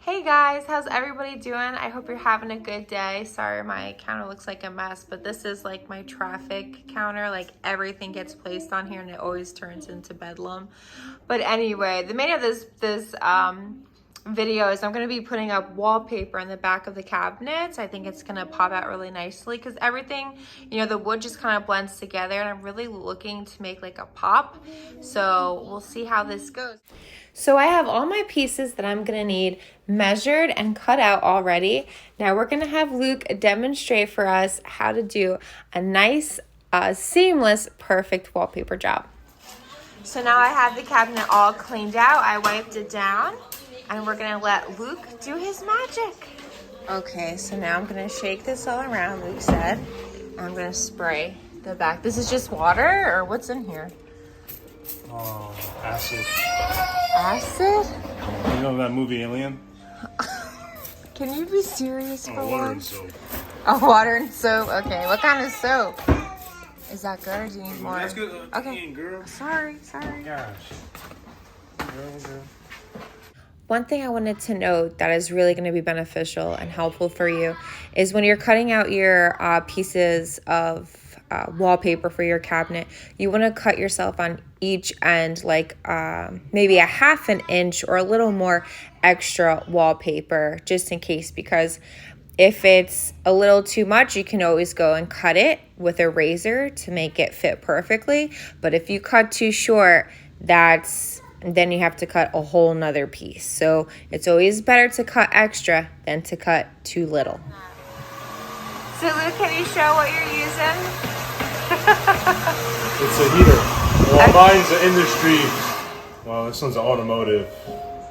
Hey guys, how's everybody doing? I hope you're having a good day. Sorry, my counter looks like a mess, but this is like my traffic counter. Like everything gets placed on here and it always turns into bedlam. But anyway, the main of this video is I'm going to be putting up wallpaper in the back of the cabinets. I think it's going to pop out really nicely because everything, you know, the wood just kind of blends together and I'm really looking to make like a pop. So we'll see how this goes. So I have all my pieces that I'm going to need measured and cut out already. Now we're going to have Luke demonstrate for us how to do a nice, seamless, perfect wallpaper job. So now I have the cabinet all cleaned out. I wiped it down and we're going to let Luke do his magic. Okay, so now I'm going to shake this all around, Luke said. I'm going to spray the back. This is just water or what's in here? Acid. Acid? You know that movie Alien? Can you be serious for water and once? soap. Oh, water and soap. Okay, what kind of soap? Is that good or do you need more? That's good. Okay. Girl. Sorry. Gosh. Girl. One thing I wanted to note that is really going to be beneficial and helpful for you is when you're cutting out your pieces of wallpaper for your cabinet, you want to cut yourself on each end like maybe a half an inch or a little more extra wallpaper just in case, because if it's a little too much, you can always go and cut it with a razor to make it fit perfectly. But if you cut too short, then you have to cut a whole nother piece. So it's always better to cut extra than to cut too little. So Luke, can you show what you're using? It's a heater. Well, mine's an industry. Well, this one's an automotive.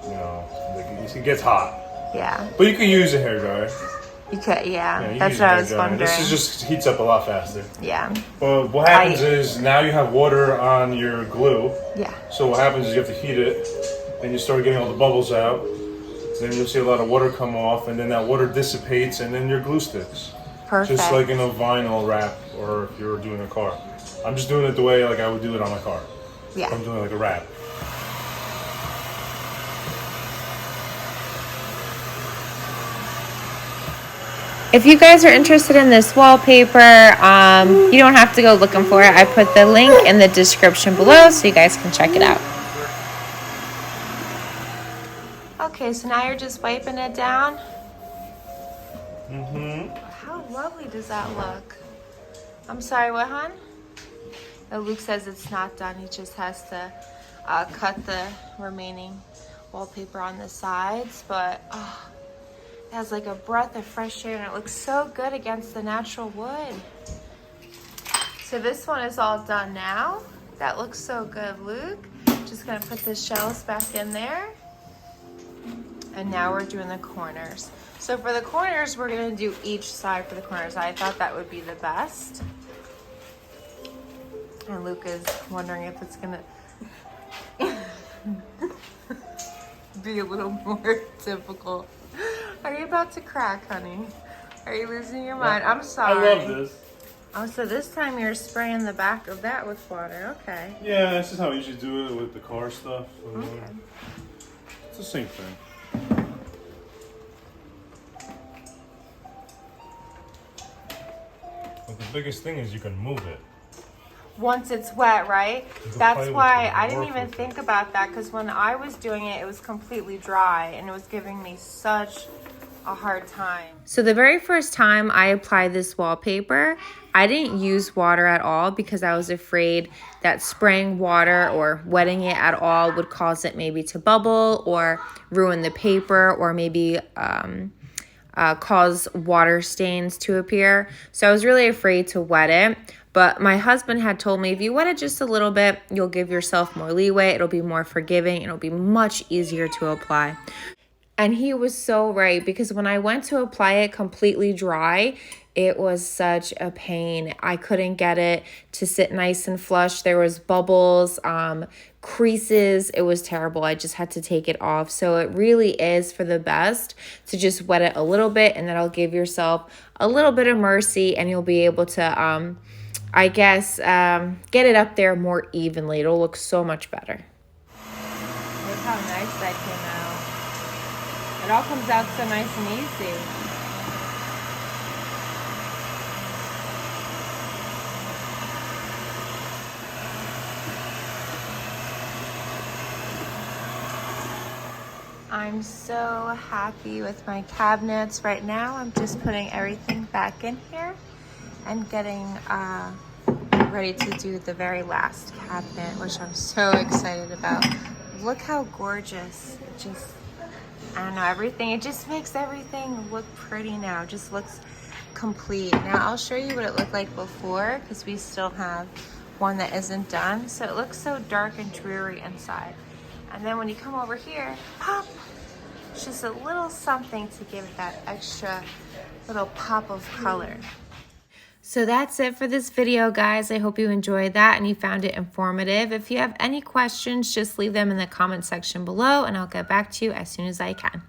You know, it gets hot. Yeah. But you can use a hairdryer. You could, yeah. You That's can what I use was a hairdryer. wondering. This just heats up a lot faster. Yeah. But what happens is now you have water on your glue. Yeah. So what happens is you have to heat it, and you start getting all the bubbles out. Then you'll see a lot of water come off, and then that water dissipates, and then your glue sticks. Perfect. Just like in a vinyl wrap, or if you're doing a car. I'm just doing it the way like I would do it on my car. Yeah. I'm doing like a wrap. If you guys are interested in this wallpaper, you don't have to go looking for it. I put the link in the description below so you guys can check it out. Okay, so now you're just wiping it down. How lovely does that look? I'm sorry, what, hon? Oh, Luke says it's not done. He just has to cut the remaining wallpaper on the sides, but it has like a breath of fresh air and it looks so good against the natural wood. So this one is all done now. That looks so good, Luke. Just gonna put the shelves back in there. And now we're doing the corners. So for the corners, we're gonna do each side for the corners. I thought that would be the best. And Luke is wondering if it's gonna be a little more difficult. Are you about to crack, honey? Are you losing your mind? I'm sorry. I love this. Oh, so this time you're spraying the back of that with water. Okay. Yeah, this is how we usually do it with the car stuff. Okay. It's the same thing. But the biggest thing is you can move it. Once it's wet, right? can That's play with why it, I didn't work even with think about that, because when I was doing it, it was completely dry and it was giving me such a hard time. So the very first time I applied this wallpaper, I didn't use water at all because I was afraid that spraying water or wetting it at all would cause it maybe to bubble or ruin the paper or maybe cause water stains to appear. So I was really afraid to wet it. But my husband had told me if you wet it just a little bit, you'll give yourself more leeway. It'll be more forgiving. It'll be much easier to apply. And he was so right, because when I went to apply it completely dry, it was such a pain. I couldn't get it to sit nice and flush. There was bubbles, creases. It was terrible. I just had to take it off. So it really is for the best to just wet it a little bit, and that'll give yourself a little bit of mercy, and you'll be able to I guess, get it up there more evenly. It'll look so much better. Look how nice that came out. It all comes out so nice and easy. I'm so happy with my cabinets right now. I'm just putting everything back in here and getting ready to do the very last cabinet, which I'm so excited about. Look how gorgeous. It just, I don't know, everything, it just makes everything look pretty now. It just looks complete. Now I'll show you what it looked like before, because we still have one that isn't done. So it looks so dark and dreary inside. And then when you come over here, pop, it's just a little something to give it that extra little pop of color. So that's it for this video, guys. I hope you enjoyed that and you found it informative. If you have any questions, just leave them in the comment section below and I'll get back to you as soon as I can.